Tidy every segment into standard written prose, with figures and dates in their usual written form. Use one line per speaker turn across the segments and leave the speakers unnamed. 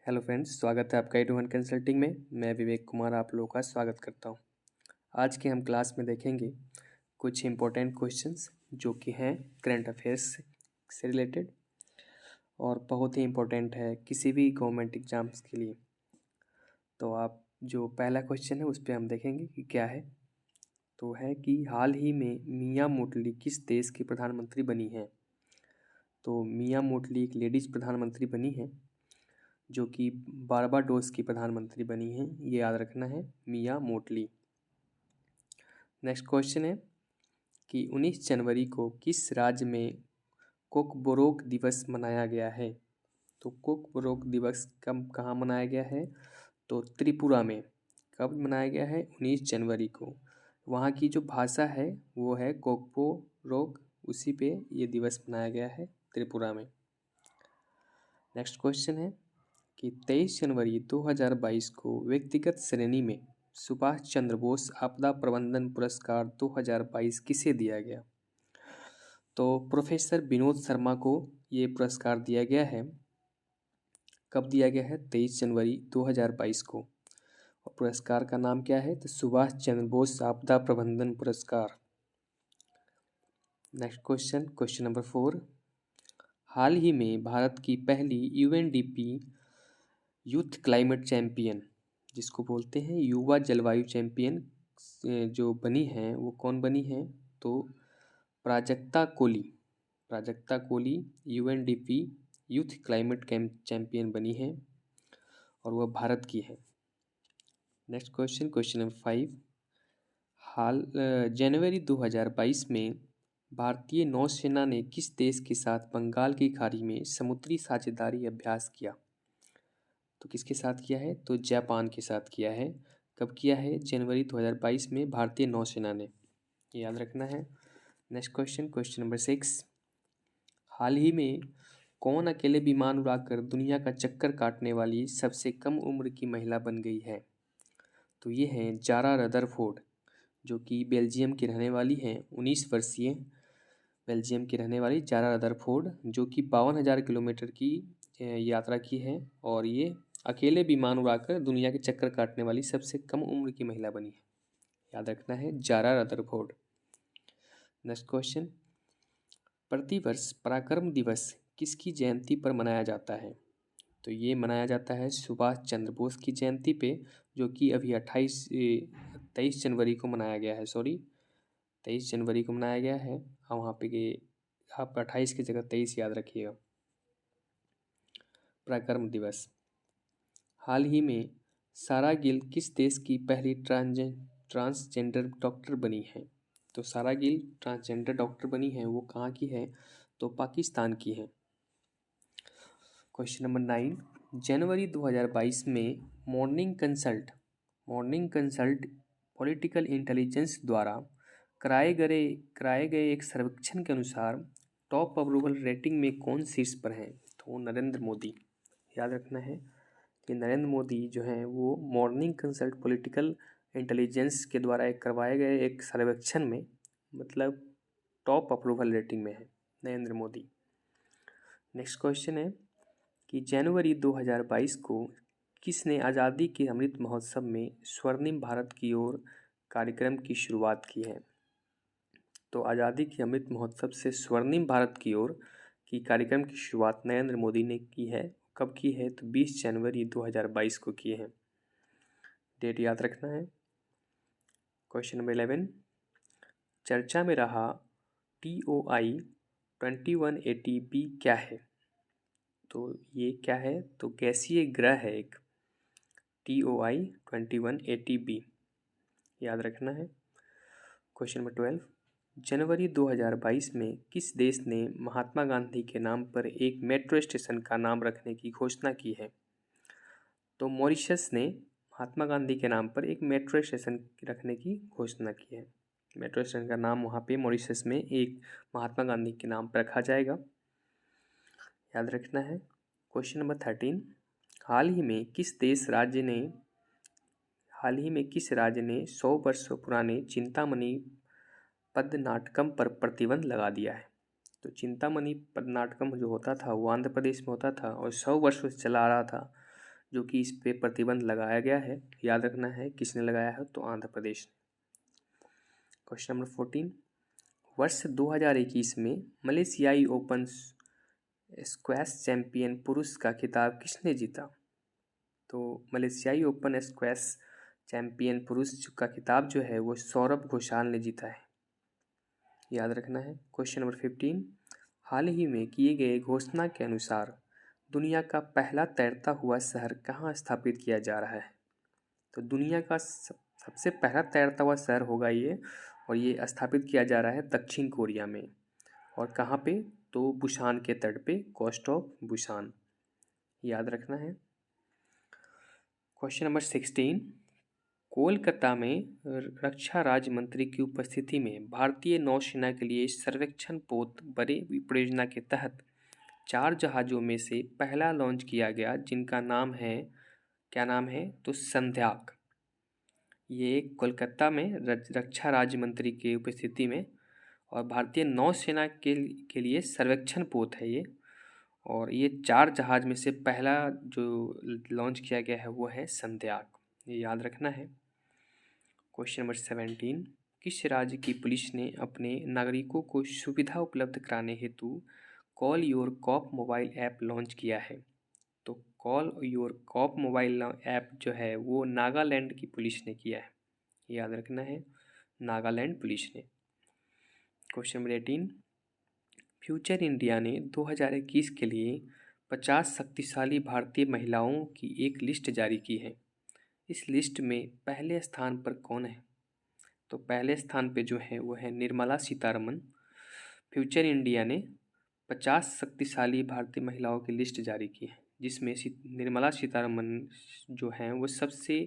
Hello friends, स्वागत है आपका A21 कंसल्टिंग में। मैं विवेक कुमार आप लोगों का स्वागत करता हूं। आज के हम क्लास में देखेंगे कुछ इम्पोर्टेंट क्वेश्चंस जो कि हैं करंट अफेयर्स से रिलेटेड और बहुत ही इम्पोर्टेंट है किसी भी गवर्नमेंट एग्जाम्स के लिए। तो आप जो पहला क्वेश्चन है उस पर हम देखेंगे कि क्या है। तो है कि हाल ही में मियां मोटली किस देश की प्रधानमंत्री बनी है। तो मियां मोटली एक लेडीज़ प्रधानमंत्री बनी है जो कि बारबाडोस की प्रधानमंत्री बनी हैं। ये याद रखना है, मियां मोटली। नेक्स्ट क्वेश्चन है कि 19 जनवरी को किस राज्य में कोकबोरोक दिवस मनाया गया है। तो कोकबोरोक दिवस कब कहाँ मनाया गया है, तो त्रिपुरा में। कब मनाया गया है, 19 जनवरी को। वहाँ की जो भाषा है वो है कोकबोरोक, उसी पे ये दिवस मनाया गया है त्रिपुरा में। नेक्स्ट क्वेश्चन है कि 23 जनवरी 2022 को व्यक्तिगत श्रेणी में सुभाष चंद्र बोस आपदा प्रबंधन पुरस्कार 2022 किसे दिया गया। तो प्रोफेसर विनोद शर्मा को ये पुरस्कार दिया गया है। कब दिया गया है, 23 जनवरी 2022 को। और पुरस्कार का नाम क्या है, तो सुभाष चंद्र बोस आपदा प्रबंधन पुरस्कार। Next question, question number 4। हाल ही में भारत की पहली यूएनडीपी यूथ क्लाइमेट चैंपियन, जिसको बोलते हैं युवा जलवायु चैंपियन, जो बनी है वो कौन बनी है, तो Prajakta Koli. Prajakta Koli UNDP youth climate champion बनी है और वह भारत की है। Next question, question number 5। जनवरी 2022 में भारतीय नौसेना ने किस देश के साथ बंगाल की खाड़ी में समुद्री साझेदारी अभ्यास किया। तो किसके साथ किया है, तो जापान के साथ किया है। कब किया है, जनवरी 2022 में भारतीय नौसेना ने, याद रखना है। Next question, question number 6। हाल ही में कौन अकेले विमान उड़ाकर दुनिया का चक्कर काटने वाली सबसे कम उम्र की महिला बन गई है। तो ये हैं जारा रदरफोर्ड, जो कि बेल्जियम की रहने वाली हैं। 19 वर्षीय बेल्जियम की रहने वाली जारा रदरफोर्ड, जो कि 52,000 किलोमीटर की यात्रा की है और ये अकेले विमान उड़ाकर दुनिया के चक्कर काटने वाली सबसे कम उम्र की महिला बनी है। याद रखना है, जारा रदरफोर्ड। नेक्स्ट क्वेश्चन, प्रतिवर्ष पराक्रम दिवस किसकी जयंती पर मनाया जाता है। तो ये मनाया जाता है सुभाष चंद्र बोस की जयंती पे, जो कि अभी 23 जनवरी को मनाया गया है। 23 जनवरी को मनाया गया है। हाँ, वहाँ पे आप 28 की जगह 23 याद रखिएगा। पराक्रम दिवस। हाल ही में सारा गिल किस देश की पहली ट्रांसजेंडर डॉक्टर बनी है। तो सारा गिल ट्रांसजेंडर डॉक्टर बनी है, वो कहाँ की है, तो पाकिस्तान की है। Question number 9। जनवरी 2022 में मॉर्निंग कंसल्ट पॉलिटिकल इंटेलिजेंस द्वारा कराए गए एक सर्वेक्षण के अनुसार टॉप अप्रूवल रेटिंग में कौन शीर्ष पर है, तो नरेंद्र मोदी। याद रखना है कि नरेंद्र मोदी जो हैं वो मॉर्निंग कंसल्ट पॉलिटिकल इंटेलिजेंस के द्वारा करवाए गए एक सर्वेक्षण में, मतलब टॉप अप्रूवल रेटिंग में है नरेंद्र मोदी। नेक्स्ट क्वेश्चन है कि जनवरी 2022 को किसने आज़ादी के अमृत महोत्सव में स्वर्णिम भारत की ओर कार्यक्रम की शुरुआत की है। तो आज़ादी के अमृत महोत्सव से स्वर्णिम भारत की ओर की कार्यक्रम की शुरुआत नरेंद्र मोदी ने की है। कब की है, तो 20 जनवरी 2022 को किए हैं। डेट याद रखना है। Question number 11। चर्चा में रहा TOI 2180b क्या है। तो ये क्या है, तो गैसीय ग्रह है एक, TOI 2180b, याद रखना है। Question number 12। जनवरी 2022 में किस देश ने महात्मा गांधी के नाम पर एक मेट्रो स्टेशन का नाम रखने की घोषणा की है। तो मॉरिशस ने महात्मा गांधी के नाम पर एक मेट्रो स्टेशन रखने की घोषणा की है। मेट्रो स्टेशन का नाम वहाँ पे मॉरिशस में एक महात्मा गांधी के नाम पर रखा जाएगा, याद रखना है। Question number 13। हाल ही में किस राज्य ने 100 वर्षों पुराने चिंतामणि पद्यनाटकम पर प्रतिबंध लगा दिया है। तो चिंतामणि पद्यनाटकम जो होता था वो आंध्र प्रदेश में होता था और 100 वर्षों से चला आ रहा था। जो कि इस पे प्रतिबंध लगाया गया है। याद रखना है किसने लगाया है, तो आंध्र प्रदेश ने। क्वेश्चन नंबर 14, वर्ष 2021 में मलेशियाई ओपन स्क्वैश चैंपियन पुरुष का खिताब किसने जीता? तो मलेशियाई ओपन स्क्वैश चैंपियन पुरुष का खिताब जो है वो सौरभ घोषाल ने जीता है। याद रखना है। क्वेश्चन नंबर 15, हाल ही में किए गए घोषणा के अनुसार दुनिया का पहला तैरता हुआ शहर कहाँ स्थापित किया जा रहा है? तो दुनिया का सबसे पहला तैरता हुआ शहर होगा ये, और ये स्थापित किया जा रहा है दक्षिण कोरिया में। और कहाँ पे? तो बुसान के तट पे, कोस्ट ऑफ बुसान। याद रखना है। क्वेश्चन नंबर 16, कोलकाता में रक्षा राज्य मंत्री की उपस्थिति में भारतीय नौसेना के लिए सर्वेक्षण पोत बड़े परियोजना के तहत 4 जहाज़ों में से पहला लॉन्च किया गया, जिनका नाम है, क्या नाम है? तो संध्याक। ये कोलकाता में रक्षा राज्य मंत्री की उपस्थिति में और भारतीय नौसेना के लिए सर्वेक्षण पोत है ये, और ये 4 जहाज़ में से पहला जो लॉन्च किया गया है वो है संध्याक। ये याद रखना है। क्वेश्चन नंबर 17, किस राज्य की पुलिस ने अपने नागरिकों को सुविधा उपलब्ध कराने हेतु call your cop mobile app launch किया है? तो call your cop mobile app जो है वो नागालैंड की पुलिस ने किया है। याद रखना है, नागालैंड पुलिस ने। क्वेश्चन नंबर 18, फ्यूचर इंडिया ने 2021 के लिए 50 शक्तिशाली भारतीय महिलाओं की एक लिस्ट जारी की है। इस लिस्ट में पहले स्थान पर कौन है? तो पहले स्थान पे जो है वो है निर्मला सीतारमन। फ्यूचर इंडिया ने 50 शक्तिशाली भारतीय महिलाओं की लिस्ट जारी की है, जिसमें निर्मला सीतारमन जो हैं वो सबसे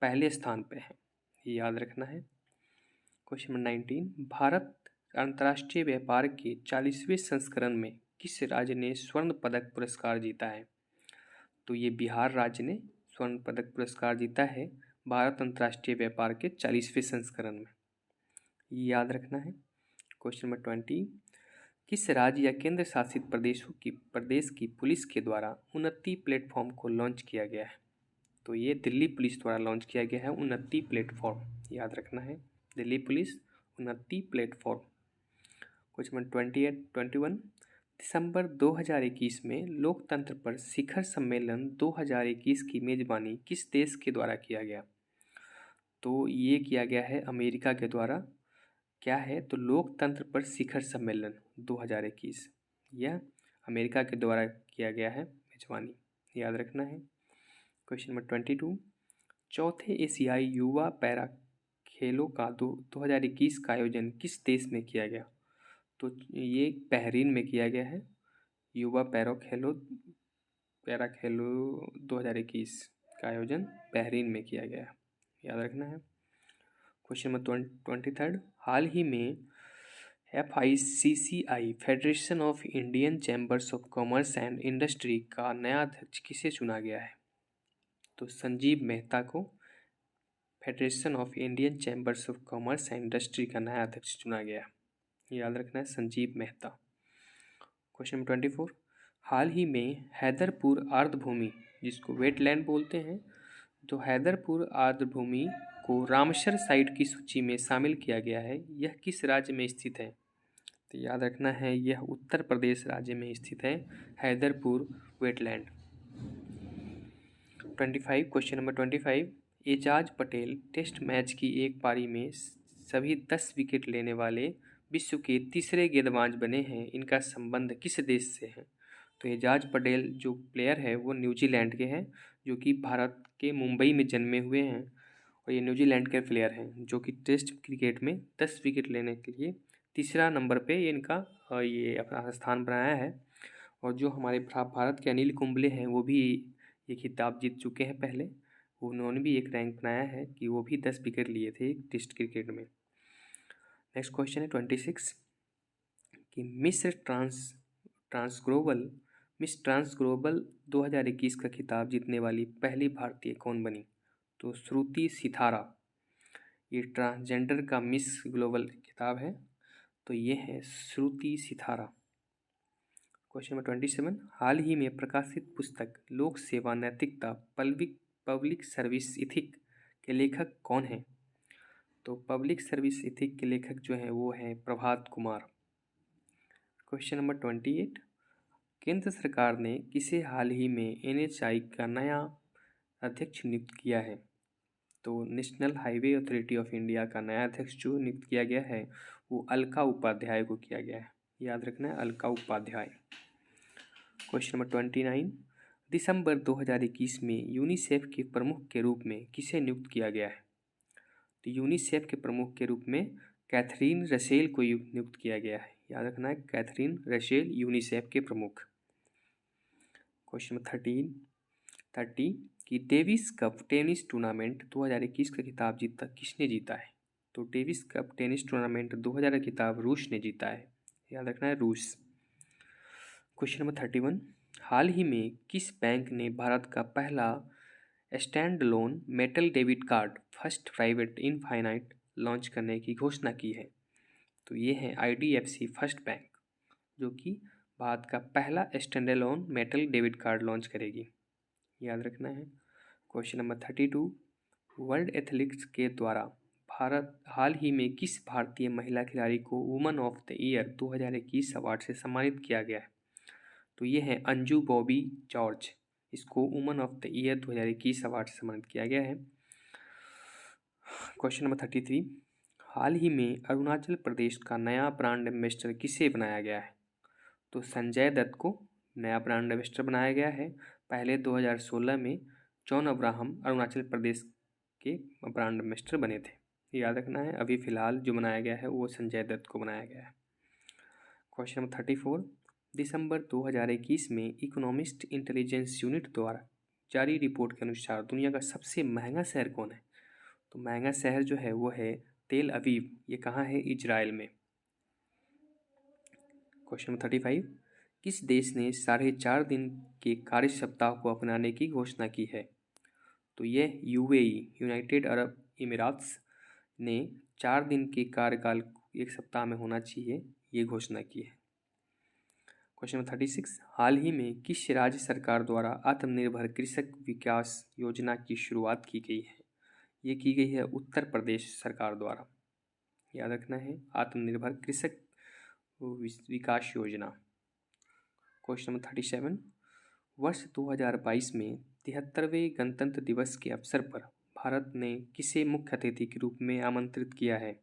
पहले स्थान पे है। याद रखना है। क्वेश्चन नंबर 19, भारत अंतर्राष्ट्रीय व्यापार के 40वें संस्करण में किस राज्य ने स्वर्ण पदक पुरस्कार जीता है? तो ये बिहार राज्य ने स्वर्ण पदक पुरस्कार जीता है भारत अंतर्राष्ट्रीय व्यापार के 40वें संस्करण में। याद रखना है। क्वेश्चन नंबर 20, किस राज्य या केंद्र शासित प्रदेश की पुलिस के द्वारा उन्नति प्लेटफॉर्म को लॉन्च किया गया है? तो ये दिल्ली पुलिस द्वारा लॉन्च किया गया है उन्नति प्लेटफॉर्म। याद रखना है, दिल्ली पुलिस उन्नति प्लेटफॉर्म। क्वेश्चन नंबर 21, दिसंबर 2021 में लोकतंत्र पर शिखर सम्मेलन 2021 की मेजबानी किस देश के द्वारा किया गया? तो ये किया गया है अमेरिका के द्वारा। क्या है? तो लोकतंत्र पर शिखर सम्मेलन 2021 यह अमेरिका के द्वारा किया गया है मेजबानी। याद रखना है। क्वेश्चन नंबर 22, चौथे एशियाई युवा पैरा खेलों का 2021 का आयोजन किस देश में किया गया? तो ये बहरीन में किया गया है। युवा पैरा खेलो 2021 का आयोजन बहरीन में किया गया। याद रखना है। क्वेश्चन नंबर 23, हाल ही में FICCI federation of Indian chambers of commerce and industry का नया अध्यक्ष किसे चुना गया है? तो संजीव मेहता को federation of Indian chambers of commerce and industry का नया अध्यक्ष चुना गया। याद रखना है, संजीव मेहता। क्वेश्चन नंबर 24, हाल ही में हैदरपुर आर्द्रभूमि, जिसको वेटलैंड बोलते हैं, तो हैदरपुर आर्द्रभूमि को रामसर साइट की सूची में शामिल किया गया है। यह किस राज्य में स्थित है? तो याद रखना है, यह उत्तर प्रदेश राज्य में स्थित है Haiderpur wetland. 25, question number 25, Ajaz Patel test match की एक पारी में सभी 10 विकेट लेने वाले विश्व के तीसरे गेंदबाज बने हैं। इनका संबंध किस देश से है? तो एजाज पटेल जो प्लेयर है वो न्यूजीलैंड के हैं, जो कि भारत के मुंबई में जन्मे हुए हैं, और ये न्यूजीलैंड के प्लेयर हैं जो कि टेस्ट क्रिकेट में 10 विकेट लेने के लिए तीसरा नंबर पे इनका ये अपना स्थान बनाया है। और जो हमारे भारत के अनिल कुंबले हैं वो भी ये खिताब जीत चुके हैं पहले। उन्होंने भी एक रैंक बनाया है कि वो भी 10 विकेट लिए थे टेस्ट क्रिकेट में। नेक्स्ट क्वेश्चन है 26, कि मिस ट्रांस ग्लोबल 2021 का खिताब जीतने वाली पहली भारतीय कौन बनी? तो श्रुति सिथारा। ये ट्रांसजेंडर का मिस ग्लोबल खिताब है, तो ये है श्रुति सिथारा। क्वेश्चन नंबर 27, हाल ही में प्रकाशित पुस्तक लोक सेवा नैतिकता पब्लिक सर्विस इथिक के लेखक कौन हैं? तो पब्लिक सर्विस इथिक के लेखक जो हैं वो हैं प्रभात कुमार। क्वेश्चन नंबर 28, केंद्र सरकार ने किसे हाल ही में NHAI का नया अध्यक्ष नियुक्त किया है? तो national highway authority of India का नया अध्यक्ष जो नियुक्त किया गया है वो अलका उपाध्याय को किया गया है, याद रखना है, अलका उपाध्याय। क्वेश्चन नंबर 29, दिसंबर 2021 में यूनिसेफ के प्रमुख के रूप में किसे नियुक्त किया गया है? तो यूनिसेफ के प्रमुख के रूप में कैथरीन रसेल को नियुक्त किया गया है, याद रखना है, कैथरीन रसेल यूनिसेफ के प्रमुख। क्वेश्चन नंबर 30 कि डेविस कप टेनिस टूर्नामेंट 2021 का खिताब किसने जीता है? तो डेविस कप टेनिस टूर्नामेंट 2000 का खिताब रूस ने जीता है, याद रखना है, रूस। क्वेश्चन नंबर 31, हाल ही में किस बैंक ने भारत का पहला stand loan metal debit card first private infinite launch करने की घोषणा की है? तो ये है IDFC फर्स्ट बैंक, जो कि भारत का पहला stand loan metal debit card launch करेगी, याद रखना है। क्वेश्चन नंबर 32, वर्ल्ड एथलेटिक्स के द्वारा भारत हाल ही में किस भारतीय महिला खिलाड़ी को woman of the year 2021 award से सम्मानित किया गया है? तो ये है अंजू बॉबी जॉर्ज, इसको woman of the year 2021 award से सम्मानित किया गया है। क्वेश्चन नंबर 33, हाल ही में अरुणाचल प्रदेश का नया ब्रांड एम्बेसडर किसे बनाया गया है? तो संजय दत्त को नया ब्रांड एम्बेसडर बनाया गया है। पहले 2016 में जॉन अब्राहम अरुणाचल प्रदेश के ब्रांड एम्बेसडर बने थे, याद रखना है। अभी फ़िलहाल जो बनाया गया है वो संजय दत्त को बनाया गया है। क्वेश्चन नंबर 34, दिसंबर 2021 में इकोनॉमिस्ट इंटेलिजेंस यूनिट द्वारा जारी रिपोर्ट के अनुसार दुनिया का सबसे महंगा शहर कौन है? तो महंगा शहर जो है वो है तेल अवीव, ये कहाँ है? इजराइल में। क्वेश्चन नंबर 35, किस देश ने 4.5 दिन के कार्य सप्ताह को अपनाने की घोषणा की है? तो ये UAE यूनाइटेड अरब इमिरात्स ने 4 दिन के कार्यकाल एक सप्ताह में होना चाहिए, ये घोषणा की है। क्वेश्चन नंबर 36, हाल ही में किस राज्य सरकार द्वारा आत्मनिर्भर कृषक विकास योजना की शुरुआत की गई है? ये की गई है उत्तर प्रदेश सरकार द्वारा, याद रखना है, आत्मनिर्भर कृषक विकास योजना। क्वेश्चन नंबर 37, वर्ष 2022 में 73वें गणतंत्र दिवस के अवसर पर भारत ने किसे मुख्य अतिथि के रूप में आमंत्रित किया है?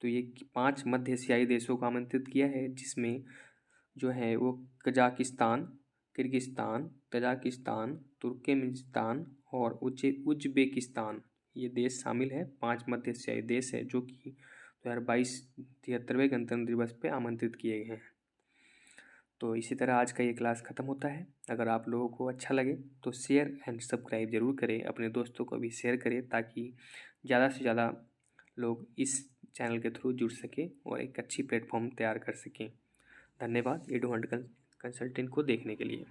तो ये 5 मध्य एशियाई देशों को आमंत्रित किया है, जिसमें जो है वो कजाकिस्तान, किर्गिस्तान, तजाकिस्तान, तुर्कमेनिस्तान और उज्बेकिस्तान, ये देश शामिल है। 5 मध्य एशियाई देश है जो कि 2022 73वें गणतंत्र दिवस पे आमंत्रित किए गए हैं। तो इसी तरह आज का ये क्लास ख़त्म होता है। अगर आप लोगों को अच्छा लगे तो शेयर एंड सब्सक्राइब ज़रूर करें, अपने दोस्तों को भी शेयर करें, ताकि ज़्यादा से ज़्यादा लोग इस चैनल के थ्रू जुड़ सकें और एक अच्छी प्लेटफॉर्म तैयार कर सकें। धन्यवाद एडू हंट कंसल्टेंट को देखने के लिए।